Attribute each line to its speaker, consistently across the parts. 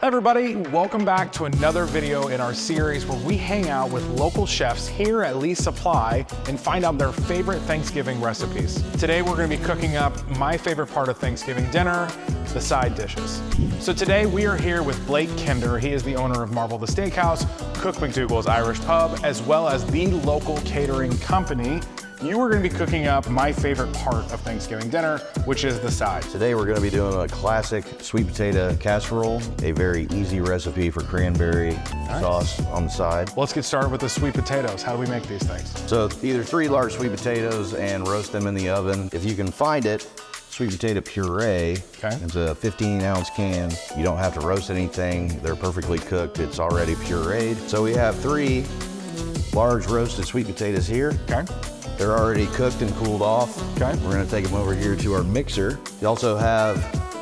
Speaker 1: everybody, welcome back to another video in our series where we hang out with local chefs here at Lee's Supply and find out their favorite Thanksgiving recipes. Today we're going to be cooking up my favorite part of Thanksgiving dinner, the side dishes. So today we are here with Blake Kinder. He is the owner of Marble The Steakhouse, Cook McDoogal's Irish Pub, as well as the Local Catering Company. You are going to be cooking up my favorite part of Thanksgiving dinner, which is the side.
Speaker 2: Today we're going to be doing a classic sweet potato casserole, a very easy recipe for cranberry sauce on the side.
Speaker 1: Let's get started with the sweet potatoes. How do we make these things?
Speaker 2: So either 3 large sweet potatoes and roast them in the oven. If you can find it, sweet potato puree.
Speaker 1: Okay.
Speaker 2: It's a 15-ounce can. You don't have to roast anything. They're perfectly cooked. It's already pureed. So we have 3 large roasted sweet potatoes here.
Speaker 1: Okay.
Speaker 2: They're already cooked and cooled off.
Speaker 1: Okay.
Speaker 2: We're gonna take them over here to our mixer. You also have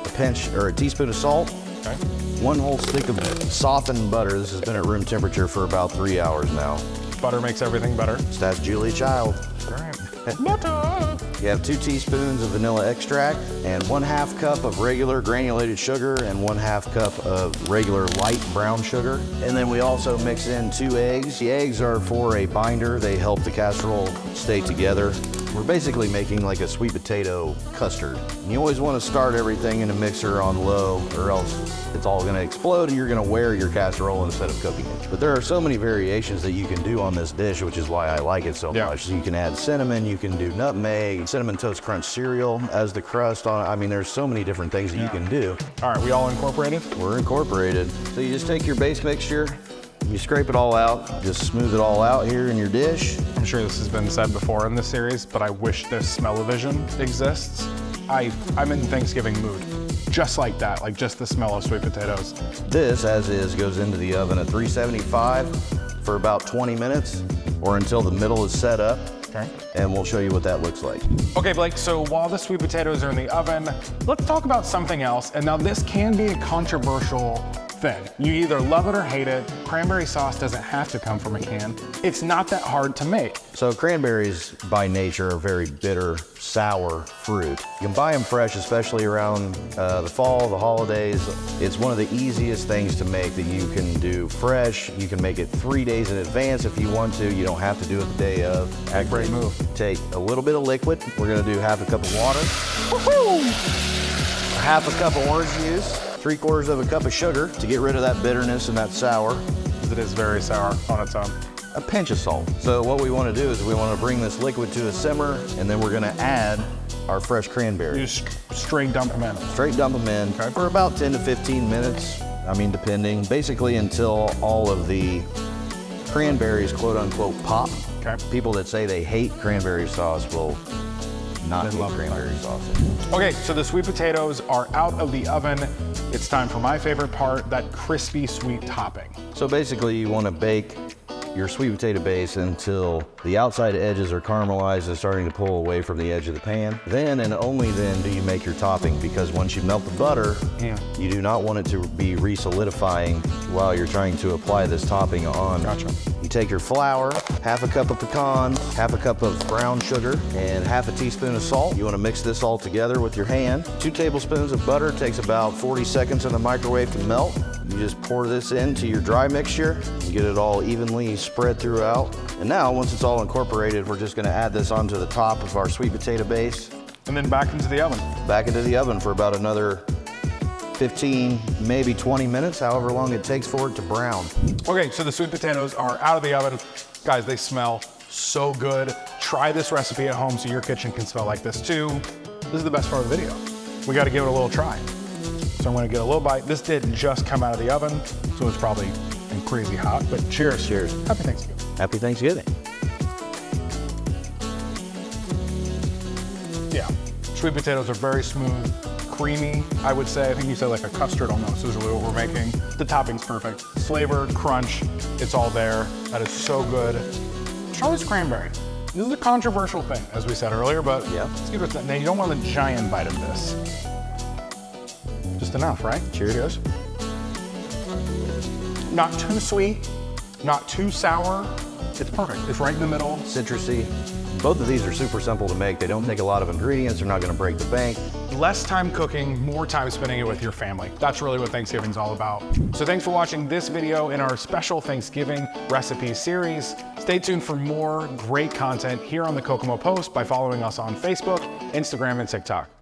Speaker 2: a pinch or a teaspoon of salt.
Speaker 1: Okay.
Speaker 2: 1 whole stick of softened butter. This has been at room temperature for about 3 hours now.
Speaker 1: Butter makes everything better.
Speaker 2: That's Julia Child.
Speaker 1: All right. Butter!
Speaker 2: You have 2 teaspoons of vanilla extract and 1/2 cup of regular granulated sugar and 1/2 cup of regular light brown sugar. And then we also mix in 2 eggs. The eggs are for a binder. They help the casserole stay together. We're basically making like a sweet potato custard. And you always want to start everything in a mixer on low or else it's all going to explode and you're going to wear your casserole instead of cooking it. But there are so many variations that you can do on this dish, which is why I like it so much. So you can add cinnamon, you can do nutmeg, cinnamon toast crunch cereal as the crust on it. I mean, there's so many different things that you can do.
Speaker 1: All right, we all incorporated?
Speaker 2: We're incorporated. So you just take your base mixture, you scrape it all out, just smooth it all out here in your dish.
Speaker 1: I'm sure this has been said before in this series, but I wish this smell-o-vision exists. I'm in Thanksgiving mood. Just like that, like just the smell of sweet potatoes.
Speaker 2: This, as is, goes into the oven at 375 for about 20 minutes or until the middle is set up.
Speaker 1: Okay.
Speaker 2: And we'll show you what that looks like.
Speaker 1: Okay, Blake, so while the sweet potatoes are in the oven, let's talk about something else. And now this can be a controversial thing. You either love it or hate it. Cranberry sauce doesn't have to come from a can. It's not that hard to make.
Speaker 2: So cranberries by nature are very bitter, sour fruit. You can buy them fresh, especially around the fall, the holidays. It's one of the easiest things to make that you can do fresh. You can make it 3 days in advance if you want to. You don't have to do it the day of.
Speaker 1: Great move.
Speaker 2: Take a little bit of liquid. We're gonna do 1/2 cup of water. Woohoo! 1/2 cup of orange juice. 3/4 cup of sugar to get rid of that bitterness and that sour.
Speaker 1: It is very sour on its own.
Speaker 2: A pinch of salt. So what we want to do is we want to bring this liquid to a simmer, and then we're going to add our fresh cranberries.
Speaker 1: You just straight dump them in.
Speaker 2: Straight dump them in for about 10 to 15 minutes. I mean, depending. Basically until all of the cranberries, quote unquote, pop.
Speaker 1: Okay.
Speaker 2: People that say they hate cranberry sauce will not hate cranberry sauce.
Speaker 1: Okay, so the sweet potatoes are out of the oven. It's time for my favorite part, that crispy sweet topping.
Speaker 2: So basically you want to bake your sweet potato base until the outside edges are caramelized and starting to pull away from the edge of the pan. Then and only then do you make your topping, because once you melt the butter, you do not want it to be re-solidifying while you're trying to apply this topping on.
Speaker 1: Gotcha.
Speaker 2: You take your flour, 1/2 cup of pecans, 1/2 cup of brown sugar, and 1/2 teaspoon of salt. You want to mix this all together with your hand. 2 tablespoons of butter. Takes about 40 seconds in the microwave to melt. You just pour this into your dry mixture and get it all evenly spread throughout. And now, once it's all incorporated, we're just gonna add this onto the top of our sweet potato base.
Speaker 1: And then back into the oven.
Speaker 2: Back into the oven for about another 15, maybe 20 minutes, however long it takes for it to brown.
Speaker 1: Okay, so the sweet potatoes are out of the oven. Guys, they smell so good. Try this recipe at home so your kitchen can smell like this too. This is the best part of the video. We gotta give it a little try. So I'm gonna get a little bite. This did just come out of the oven, so it's probably crazy hot, but cheers.
Speaker 2: Cheers.
Speaker 1: Happy Thanksgiving.
Speaker 2: Happy Thanksgiving.
Speaker 1: Yeah, sweet potatoes are very smooth, creamy, I would say. I think you said like a custard almost is really what we're making. The topping's perfect. Flavor, crunch, it's all there. That is so good. Try this cranberry. This is a controversial thing, as we said earlier, but let's give it that. Now, you don't want a giant bite of this. Just enough, right?
Speaker 2: Cheers.
Speaker 1: Cheers. Not too sweet, not too sour. It's perfect. It's right in the middle.
Speaker 2: Citrusy. Both of these are super simple to make. They don't take a lot of ingredients. They're not gonna break the bank.
Speaker 1: Less time cooking, more time spending it with your family. That's really what Thanksgiving's all about. So thanks for watching this video in our special Thanksgiving recipe series. Stay tuned for more great content here on the Kokomo Post by following us on Facebook, Instagram, and TikTok.